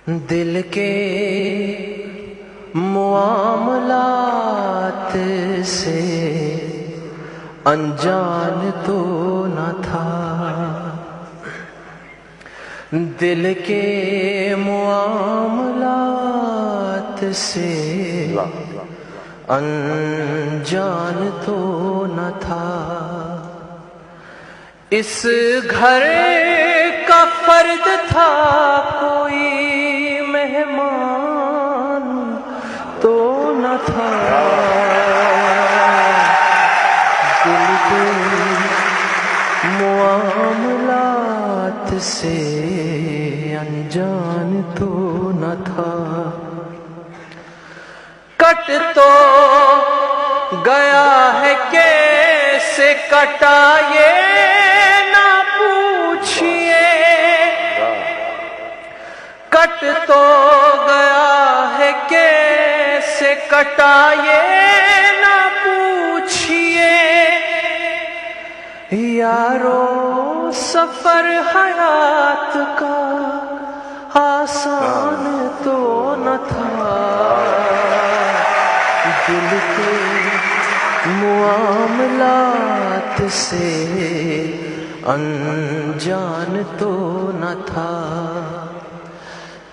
دل کے معاملات سے انجان تو نہ تھا، دل کے معاملات سے انجان تو نہ تھا، اس گھر کا فرد تھا کوئی مہمان تو نہ تھا، دل کے معاملات سے انجان تو نہ تھا، کٹ تو گیا ہے کیسے کٹا یہ نہ پوچھئے، کٹ تو گیا ہے کیسے کٹا یہ نہ پوچھئے، یارو سفر حیات کا آسان تو نہ تھا، دل کے معاملات سے انجان تو نہ تھا،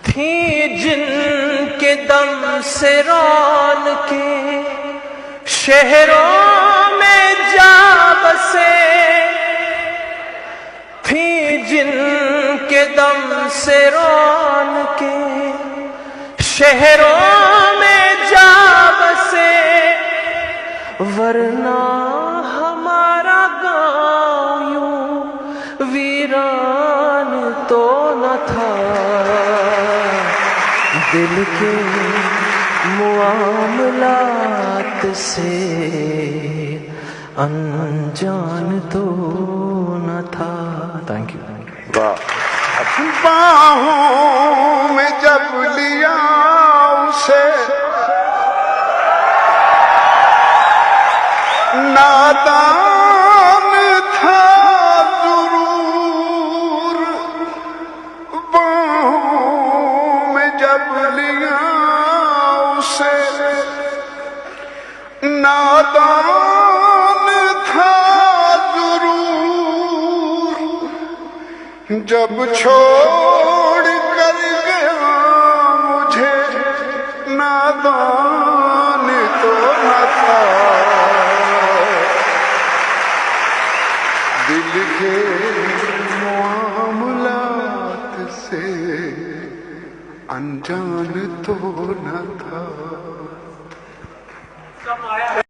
تھی جن کے دم سے رون کے شہروں میں جا بسے، تھی جن کے دم سے رون کے شہروں میں جا بسے، ورنہ ہمارا گاؤں یوں ویران تو نہ تھا، دل کے معاملات سے انجان تو نہ تھا۔ Thank you. باہوں میں جب لیا اسے نادان تھا ضرور، باہوں میں جب لیا اسے نادان تھا ضرور، جب چھوڑ کر گیا مجھے نادان تو نہ تھا، دل کے معاملات سے انجان تو نہ تھا۔